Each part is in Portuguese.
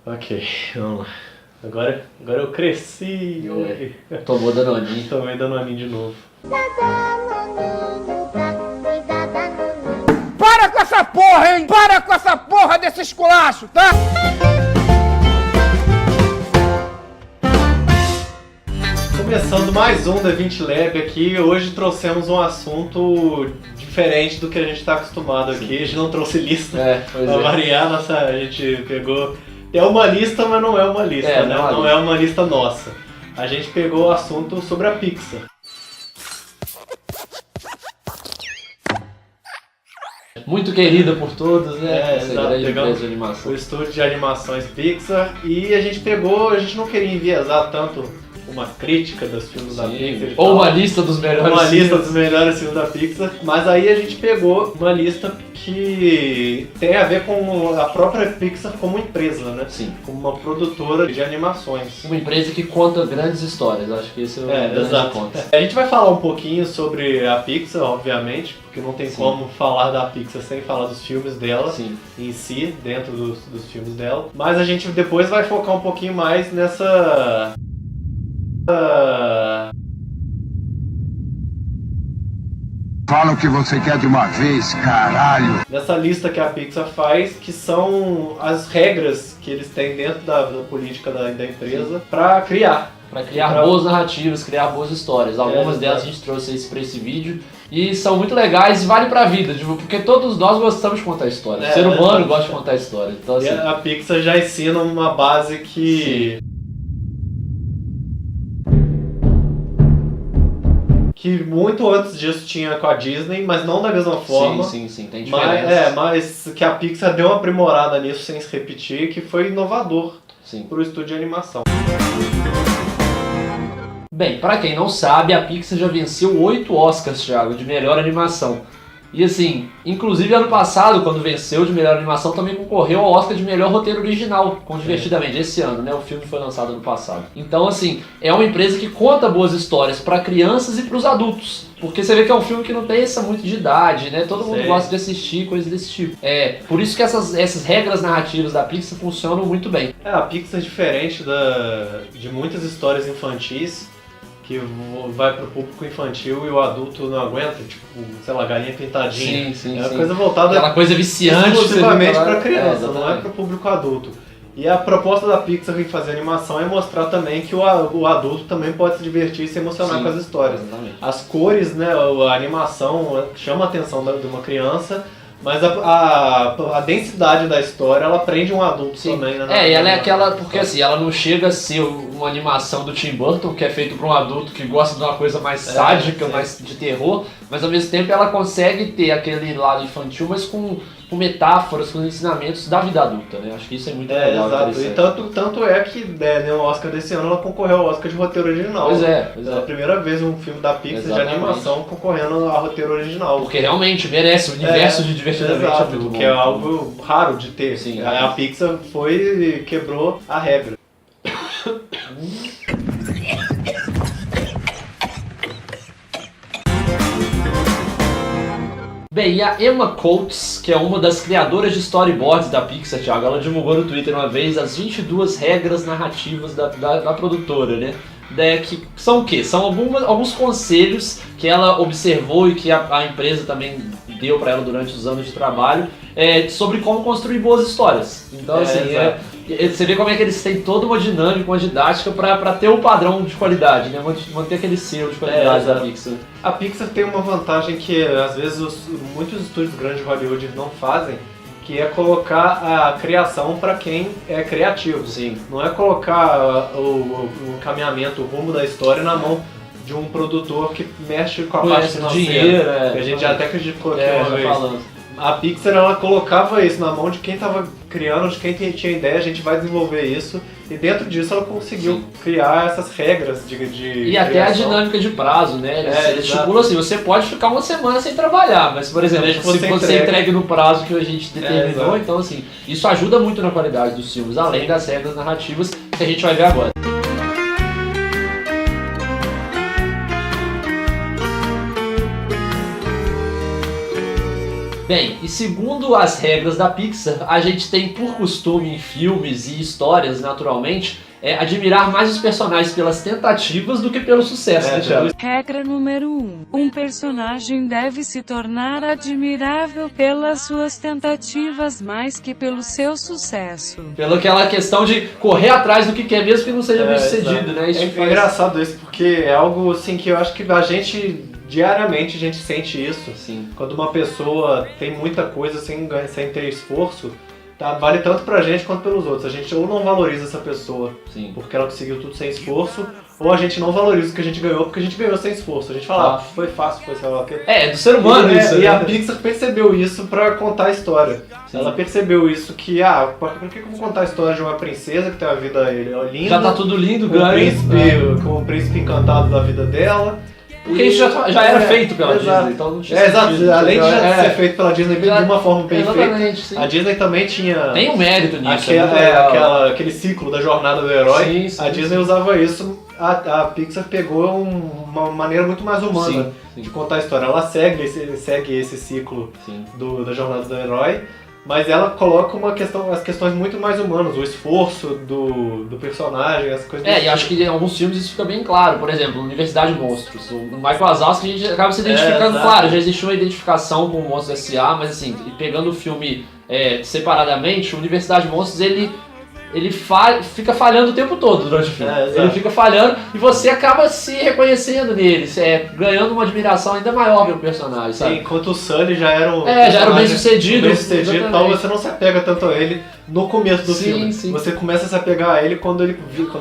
Ok, vamos lá. Agora eu cresci. Tomou Danoninho. Tomei Danoninho de novo. Para com essa porra, hein? Para com essa porra desse esculacho, tá? Começando mais um D20 Lab aqui, hoje trouxemos um assunto diferente do que a gente está acostumado aqui. A gente não trouxe lista pra variar, a gente pegou... É uma lista, mas não é uma lista, né? Não é uma lista nossa. A gente pegou o assunto sobre a Pixar. Muito querida por todos, né? Essa grande empresa de animação. O estúdio de animações Pixar. E a gente não queria enviesar tanto uma crítica dos filmes da Pixar. Ou uma lista dos melhores filmes. Uma lista dos melhores filmes da Pixar. Mas aí a gente pegou uma lista que tem a ver com a própria Pixar como empresa, né? Sim. Como uma produtora de animações. Uma empresa que conta grandes histórias, acho que esse é o grande ponto. A gente vai falar um pouquinho sobre a Pixar, obviamente, porque não tem como falar da Pixar sem falar dos filmes dela em si, dentro dos filmes dela. Mas a gente depois vai focar um pouquinho mais nessa... Fala o que você quer de uma vez, caralho! Nessa lista que a Pixar faz, que são as regras que eles têm dentro da política da empresa para criar. Para criar boas narrativas, criar boas histórias. Algumas delas a gente trouxe para esse vídeo. E são muito legais e vale pra vida, porque todos nós gostamos de contar histórias. O ser humano gosta de contar histórias. Então, assim, e a Pixar já ensina uma base que... Que muito antes disso tinha com a Disney, mas não da mesma forma. Sim, tem diferença. Mas que a Pixar deu uma aprimorada nisso sem se repetir, que foi inovador para o estúdio de animação. Bem, pra quem não sabe, a Pixar já venceu 8 Oscars, Thiago, de melhor animação. E assim, inclusive ano passado, quando venceu de melhor animação, também concorreu ao Oscar de melhor roteiro original, com Divertidamente, esse ano, né? O filme foi lançado ano passado. Então, assim, é uma empresa que conta boas histórias para crianças e para os adultos. Porque você vê que é um filme que não tem essa muito de idade, né? Todo mundo gosta de assistir, coisas desse tipo. Por isso que essas regras narrativas da Pixar funcionam muito bem. A Pixar é diferente de muitas histórias infantis, que vai pro público infantil e o adulto não aguenta, tipo, sei lá, Galinha Pintadinha. Sim. É uma coisa voltada... Aquela coisa viciante. Exclusivamente pra criança, não é pro público adulto. E a proposta da Pixar em fazer animação é mostrar também que o adulto também pode se divertir e se emocionar com as histórias. Exatamente. As cores, né, a animação chama a atenção de uma criança, mas a densidade da história, ela prende um adulto também, né? E ela é aquela, porque assim, ela não chega a ser uma animação do Tim Burton, que é feito para um adulto que gosta de uma coisa mais sádica, mais de terror, mas ao mesmo tempo ela consegue ter aquele lado infantil, mas com metáforas, com ensinamentos da vida adulta, né? Acho que isso é muito legal. Exato. E tanto é que no Oscar desse ano ela concorreu ao Oscar de roteiro original. Pois é. É a primeira vez um filme da Pixar de animação concorrendo a roteiro original. Porque realmente merece, o universo de Divertidamente é muito bom. Que é algo raro de ter. Sim, a Pixar foi e quebrou a regra. Bem, e a Emma Coates, que é uma das criadoras de storyboards da Pixar, Thiago, ela divulgou no Twitter uma vez as 22 regras narrativas da produtora, né? Que são o quê? São alguns conselhos que ela observou e que a empresa também deu para ela durante os anos de trabalho sobre como construir boas histórias. Então, você vê como é que eles têm toda uma dinâmica, uma didática para ter o padrão de qualidade, né? Manter aquele selo de qualidade da Pixar. A Pixar tem uma vantagem que às vezes muitos estúdios grandes de Hollywood não fazem, que é colocar a criação para quem é criativo. Sim. Não é colocar o encaminhamento, o rumo da história na mão de um produtor que mexe com a parte financeira. Dinheiro, que a gente já até criticou aqui uma vez. Falando. A Pixar, ela colocava isso na mão de quem estava criando, de quem tinha ideia, a gente vai desenvolver isso. E dentro disso ela conseguiu criar essas regras de E até a dinâmica de prazo, né? Eles estipulam assim, você pode ficar uma semana sem trabalhar, mas, por exemplo, se você entregue no prazo que a gente determinou, então assim, isso ajuda muito na qualidade dos filmes, além das regras narrativas que a gente vai ver agora. Bem, e segundo as regras da Pixar, a gente tem por costume em filmes e histórias, naturalmente, admirar mais os personagens pelas tentativas do que pelo sucesso, né, Thiago? Regra número 1. Um personagem deve se tornar admirável pelas suas tentativas mais que pelo seu sucesso. Pela aquela questão de correr atrás do que quer mesmo que não seja bem sucedido, né? Isso é engraçado isso, porque é algo assim que eu acho que a gente... Diariamente a gente sente isso. Sim. Quando uma pessoa tem muita coisa sem ter esforço, tá, vale tanto pra gente quanto pelos outros. A gente ou não valoriza essa pessoa porque ela conseguiu tudo sem esforço, ou a gente não valoriza o que a gente ganhou porque a gente ganhou sem esforço. A gente fala, foi fácil, foi sei lá o quê. É do ser humano isso. E a Pixar percebeu isso pra contar a história. Sim. Ela percebeu isso que, por que eu vou contar a história de uma princesa que tem uma vida linda? Já tá tudo lindo, ganha. Com o príncipe encantado da vida dela. Porque isso já era feito pela Disney, então não tinha sentido. Além de já ser feito pela Disney de uma forma bem feita, sim. A Disney também tinha... Tem um mérito nisso. Aquele ciclo da jornada do herói, sim, a Disney usava isso, a Pixar pegou uma maneira muito mais humana de contar a história. Ela segue esse ciclo da jornada do herói, mas ela coloca as questões muito mais humanas, o esforço do personagem, as coisas... E acho que em alguns filmes isso fica bem claro. Por exemplo, Universidade de Monstros. O Michael Wazowski, a gente acaba se identificando, claro, já existe uma identificação com o Monstros S.A., mas assim, pegando o filme separadamente, o Universidade de Monstros, ele fica falhando o tempo todo durante o filme. Ele fica falhando e você acaba se reconhecendo nele, ganhando uma admiração ainda maior pelo personagem, sabe? Enquanto o Sully já era o bem-sucedido. Então você não se apega tanto a ele no começo do filme. Sim. Você começa a se apegar a ele quando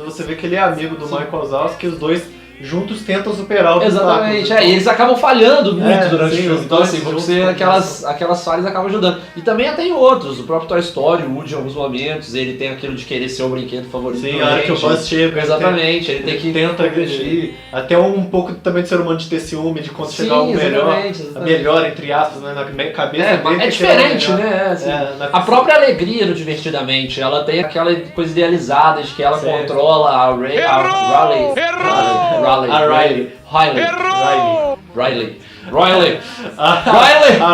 você vê que ele é amigo do Michael Wazowski, que os dois juntos tentam superar o Exatamente, e eles acabam falhando muito durante o filme. Então, assim, você aquelas falhas acabam ajudando. E também tem outros, o próprio Toy Story, o Woody, em alguns momentos, ele tem aquilo de querer ser o brinquedo favorito. Sim, a hora que o Buzz chega. Exatamente, ele tem que tenta agredir. Até um pouco também de ser humano de ter ciúme, de quando chegar algo melhor. A melhor, entre aspas, né, na cabeça dele. É diferente, né? Assim, a própria alegria no Divertidamente, ela tem aquela coisa idealizada de que ela controla a Riley. A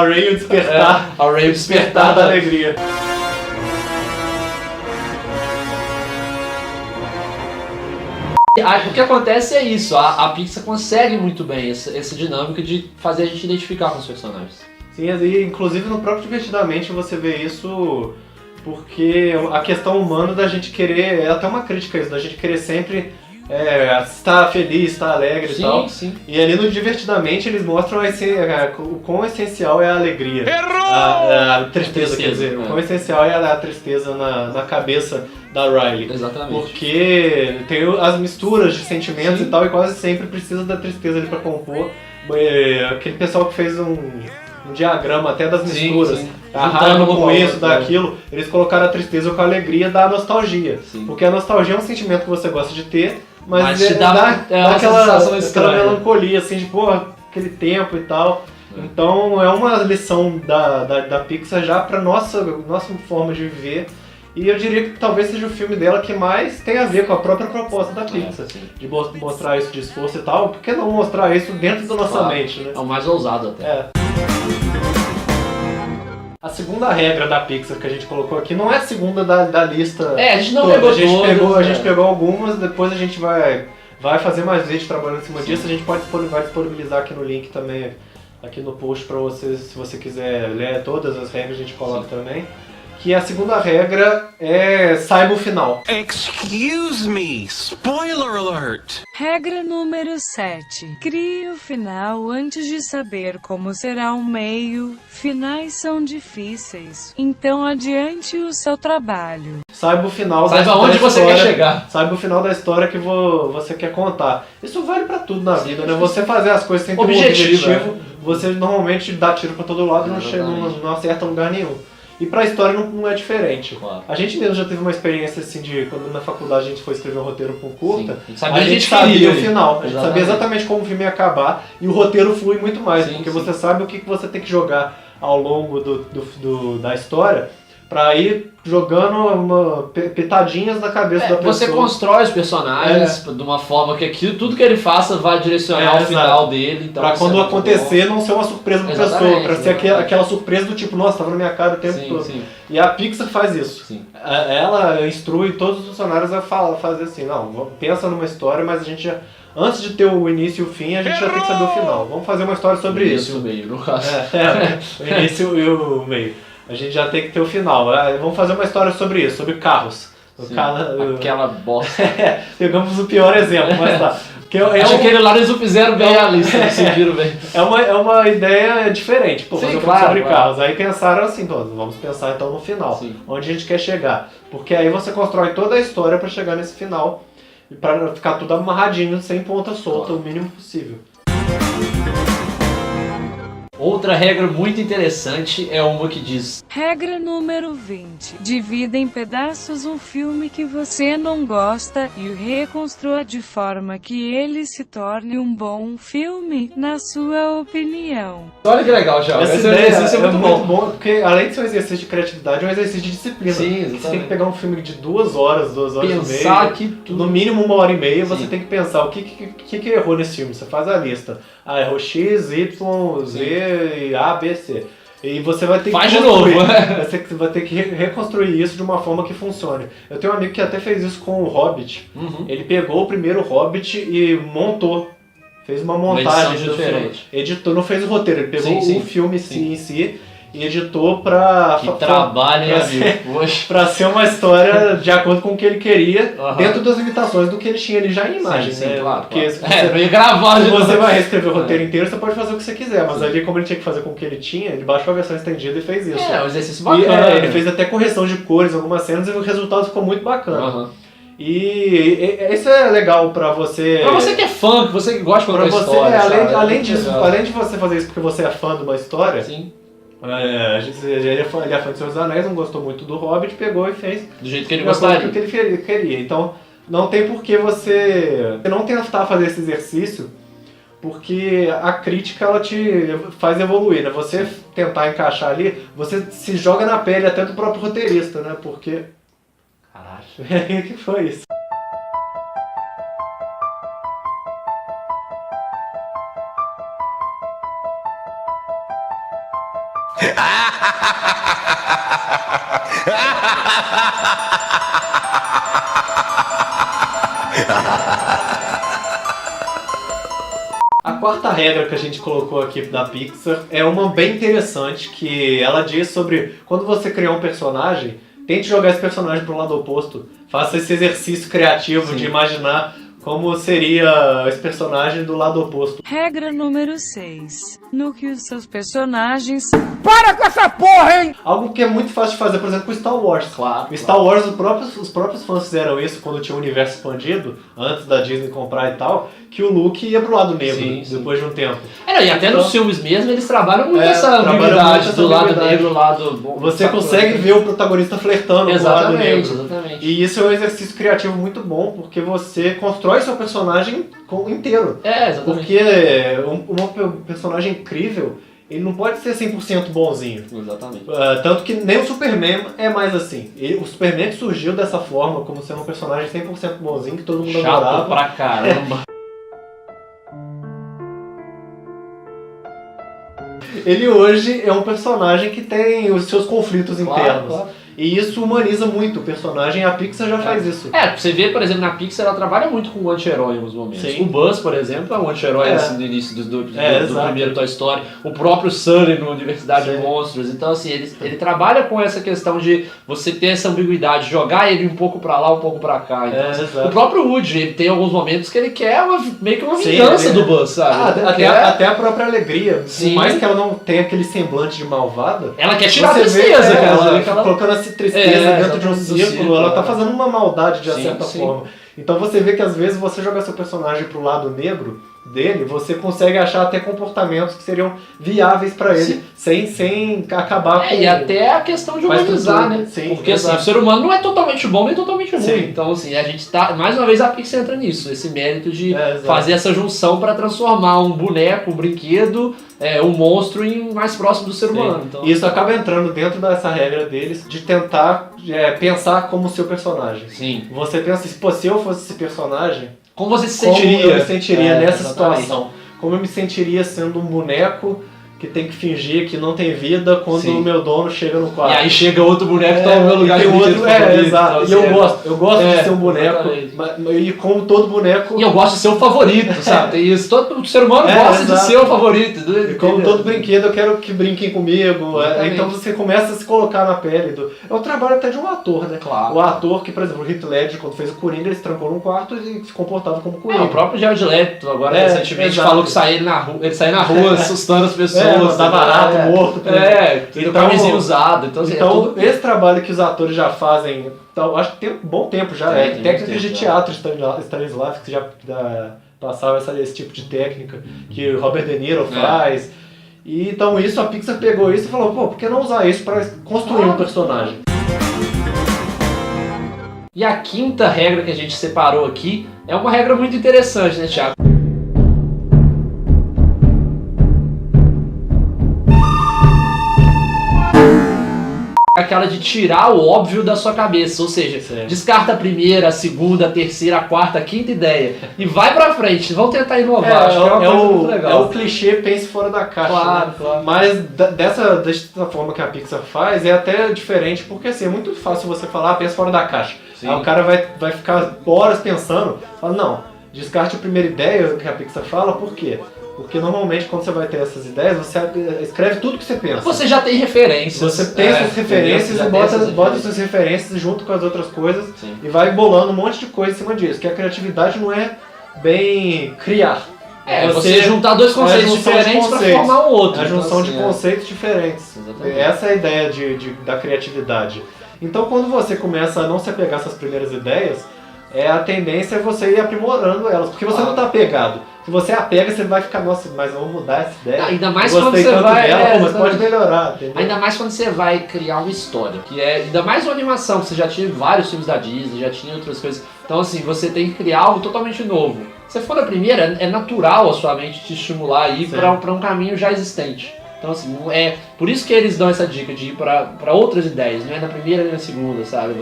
Ray o despertar. A Ray o despertar da alegria. O que acontece é isso, a Pixar consegue muito bem essa dinâmica de fazer a gente identificar com os personagens. Sim, e inclusive no próprio Divertidamente você vê isso porque a questão humana da gente querer, é até uma crítica isso, da gente querer sempre estar feliz, estar alegre e tal. Sim. E ali no Divertidamente eles mostram o quão essencial é a alegria. A tristeza, quer dizer. O quão essencial é a tristeza na cabeça da Riley. Exatamente. Porque tem as misturas de sentimentos e tal, e quase sempre precisa da tristeza ali pra compor. Aquele pessoal que fez um diagrama até das misturas, a raiva com isso, daquilo, eles colocaram a tristeza com a alegria da nostalgia. Porque a nostalgia é um sentimento que você gosta de ter, mas te dá aquela melancolia, assim, de aquele tempo e tal. Então é uma lição da Pixar já pra nossa forma de viver. E eu diria que talvez seja o filme dela que mais tem a ver com a própria proposta da Pixar. De mostrar isso de esforço e tal. Por que não mostrar isso dentro da nossa mente, né? É o mais ousado até. A segunda regra da Pixar que a gente colocou aqui não é a segunda da lista. A gente não pegou todas. A gente pegou algumas, depois a gente vai fazer mais vídeos trabalhando em cima disso. A gente vai disponibilizar aqui no link também, aqui no post pra você, se você quiser ler todas as regras, a gente coloca também. Que a segunda regra saiba o final. Excuse me, spoiler alert! Regra número 7. Crie o final antes de saber como será o meio. Finais são difíceis, então adiante o seu trabalho. Saiba o final da história. Saiba onde você quer chegar. Saiba o final da história que você quer contar. Isso vale pra tudo na vida, né? Você fazer as coisas sem ter um objetivo, você normalmente dá tiro pra todo lado e não acerta lugar nenhum. E pra história não é diferente. Claro. A gente mesmo já teve uma experiência assim de quando na faculdade a gente foi escrever um roteiro com curta, a gente sabia o final, a gente sabia exatamente como o filme ia acabar e o roteiro flui muito mais, porque você sabe o que você tem que jogar ao longo da história pra ir jogando pitadinhas na cabeça da pessoa. Você constrói os personagens de uma forma que tudo que ele faça vai direcionar ao final dele. Então pra quando acontecer não ser uma surpresa pra pessoa, pra ser aquela surpresa do tipo, nossa, tava na minha cara o tempo todo. Sim. E a Pixar faz isso. Sim. Ela instrui todos os funcionários a fazer assim, não, pensa numa história, mas a gente já... Antes de ter o início e o fim, a gente já tem que saber o final. Vamos fazer uma história sobre isso. O meio, no caso. O início e o meio. A gente já tem que ter o final. Vamos fazer uma história sobre isso, sobre carros. Aquela bosta. Pegamos o pior exemplo, mas tá. Acho que ele lá eles o fizeram bem a lista, eles seguiram bem. É uma ideia diferente, fazer sobre carros. Aí pensaram assim, vamos pensar então no final, onde a gente quer chegar. Porque aí você constrói toda a história para chegar nesse final. E pra ficar tudo amarradinho, sem ponta solta, o mínimo possível. Outra regra muito interessante é uma que diz: regra número 20. Divida em pedaços um filme que você não gosta e o reconstrua de forma que ele se torne um bom filme, na sua opinião. Olha que legal, Thiago. Esse exercício é muito bom, porque além de ser um exercício de criatividade, é um exercício de disciplina. Sim, você tem que pegar um filme de 2 horas, 2 horas e meia. Pensar que tudo... No mínimo 1h30, você tem que pensar o que errou nesse filme. Você faz a lista. Errou X, Y, Z, A, B, C. E você vai ter que Você vai ter que reconstruir isso de uma forma que funcione. Eu tenho um amigo que até fez isso com o Hobbit. Ele pegou o primeiro Hobbit e montou. Fez uma montagem diferente. Editou, não fez o roteiro, ele pegou o filme em si e editou pra ser uma história de acordo com o que ele queria, dentro das limitações do que ele tinha ali já em imagem. Claro. Porque se você vai reescrever o roteiro inteiro, você pode fazer o que você quiser, mas ali, como ele tinha que fazer com o que ele tinha, ele baixou a versão estendida e fez isso. É um exercício bacana. Ele fez até correção de cores em algumas cenas e o resultado ficou muito bacana. E isso é legal pra você... Pra você que é fã, que você gosta de contar história. Além de você fazer isso porque você é fã de uma história... Sim. Ele é fã de Senhor dos Anéis, não gostou muito do Hobbit, pegou e fez do jeito que ele gostaria. Do que ele queria. Então, não tem por que você não tentar fazer esse exercício, porque a crítica ela te faz evoluir, né? Você tentar encaixar ali, você se joga na pele até do próprio roteirista, né? Porque... Caralho, o que foi isso? A quarta regra que a gente colocou aqui da Pixar é uma bem interessante, que ela diz sobre quando você criar um personagem, tente jogar esse personagem para o lado oposto. Faça esse exercício criativo de imaginar como seria esse personagem do lado oposto. Regra número 6. No que os seus personagens... Para com essa porra, hein! Algo que é muito fácil de fazer, por exemplo, com Star Wars. Claro. Star Wars, os próprios fãs fizeram isso quando tinha o universo expandido, antes da Disney comprar e tal, que o Luke ia pro lado negro, depois de um tempo. E até nos filmes mesmo, eles trabalham muito essa ambiguidade do lado negro, lado bom. Você consegue ver o protagonista flertando com o lado negro. Exatamente. E isso é um exercício criativo muito bom, porque você constrói seu personagem inteiro. Exatamente. Porque um personagem incrível, ele não pode ser 100% bonzinho. Exatamente. Tanto que nem o Superman é mais assim. O Superman surgiu dessa forma, como sendo um personagem 100% bonzinho, que todo mundo adorava. Chato pra caramba. Ele hoje é um personagem que tem os seus conflitos internos. Claro. E isso humaniza muito o personagem, a Pixar já faz isso. Você vê, por exemplo, na Pixar ela trabalha muito com o anti-herói em alguns momentos. Sim. O Buzz, por exemplo, é um anti-herói no início do primeiro Toy Story. O próprio Sully no Universidade de Monstros. Então, assim, ele trabalha com essa questão de você ter essa ambiguidade, jogar ele um pouco pra lá, um pouco pra cá. Então, o próprio Woody, ele tem alguns momentos que ele quer meio que uma vingança do Buzz, sabe? Até a própria alegria. Sim. Por mais que ela não tenha aquele semblante de malvada, ela quer tirar a tristeza, ela colocando tristeza dentro de um círculo, ela tá fazendo uma maldade de certa forma. Então você vê que às vezes você joga seu personagem pro lado negro, dele, você consegue achar até comportamentos que seriam viáveis para ele, sem acabar com... E até a questão de humanizar, né? Sim, porque assim, o ser humano não é totalmente bom nem totalmente ruim. Sim. Então assim, a gente tá... Mais uma vez a Pixar entra nisso, esse mérito de exato. fazer essa junção para transformar um boneco, um brinquedo, um monstro em mais próximo do ser humano. Então... E isso acaba entrando dentro dessa regra deles de tentar pensar como seu personagem. Sim. Você pensa, pô, se eu fosse esse personagem, como você se sentiria? Como eu me sentiria nessa exatamente. situação? Como eu me sentiria sendo um boneco que tem que fingir que não tem vida quando o meu dono chega no quarto? E aí chega outro boneco que tá no meu lugar de outro, exato. E eu gosto de ser um boneco, e como todo boneco... E eu gosto de ser o favorito, sabe? Tem isso, todo ser humano gosta de ser o favorito. E como todo brinquedo, eu quero que brinquem comigo. Então você começa a se colocar na pele do... É o trabalho até de um ator, né? Claro. O ator que, por exemplo, o Heath Ledger, quando fez o Coringa, ele se trancou num quarto e se comportava como Coringa. O próprio Jared Leto, agora recentemente, falou que ele saía na rua assustando as pessoas. Tá barato, morto. Então, camisinha usada. Então esse trabalho que os atores já fazem, então, acho que tem um bom tempo já, técnicas de teatro, Stanislavski que já passava esse tipo de técnica que o Robert De Niro faz. E então isso, a Pixar pegou isso e falou, pô, por que não usar isso para construir um personagem? E a quinta regra que a gente separou aqui é uma regra muito interessante, né, Thiago? Aquela de tirar o óbvio da sua cabeça, ou seja, descarta a primeira, a segunda, a terceira, a quarta, a quinta ideia e vai pra frente, vão tentar inovar. É o clichê, pense fora da caixa. Claro, né? claro. Mas dessa forma que a Pixar faz é até diferente, porque assim, é muito fácil você falar, pensa fora da caixa. Aí o cara vai ficar horas pensando, fala, não, descarte a primeira ideia que a Pixar fala, por quê? Porque normalmente quando você vai ter essas ideias, você escreve tudo que você pensa. Você já tem referências. Você tem suas referências e bota suas referências junto com as outras coisas e vai bolando um monte de coisa em cima disso. Que a criatividade não é bem criar. Você juntar dois conceitos diferentes para formar um outro. É a junção de conceitos diferentes. Exatamente. Essa é a ideia da criatividade. Então quando você começa a não se apegar a essas primeiras ideias, a tendência é você ir aprimorando elas, porque você não está apegado. Se você apega, você vai ficar, nossa, mas eu vou mudar essa ideia. Ainda mais quando você vai... mas pode melhorar, entendeu? Ainda mais quando você vai criar uma história, que ainda mais uma animação, que você já tinha vários filmes da Disney, já tinha outras coisas. Então assim, você tem que criar algo totalmente novo. Se for a primeira, é natural a sua mente te estimular a ir para um caminho já existente. Então assim, por isso que eles dão essa dica de ir para outras ideias, não é na primeira nem na segunda, sabe?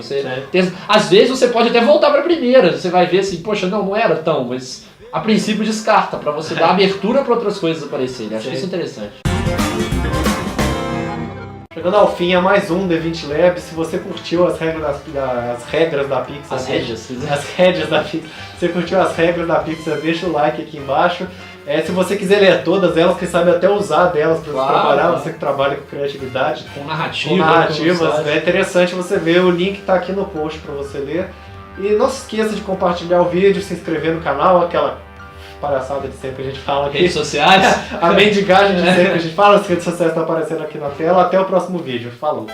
Às vezes você pode até voltar para a primeira, você vai ver assim, poxa, não era tão, mas a princípio descarta, para você dar abertura para outras coisas aparecerem. Acho isso interessante. Chegando ao fim, é mais um D20 Lab. Se você curtiu as regras da Pixar... As rédeas da Pixar. Se você curtiu as regras da Pixar, deixa o like aqui embaixo. Se você quiser ler todas elas, quem sabe até usar delas para trabalhar, você que trabalha com criatividade. Com narrativas. É interessante você ver, o link está aqui no post para você ler. E não se esqueça de compartilhar o vídeo, se inscrever no canal, aquela palhaçada de sempre que a gente fala aqui. Redes sociais. A mendigagem de sempre que a gente fala, as redes sociais estão aparecendo aqui na tela. Até o próximo vídeo. Falou!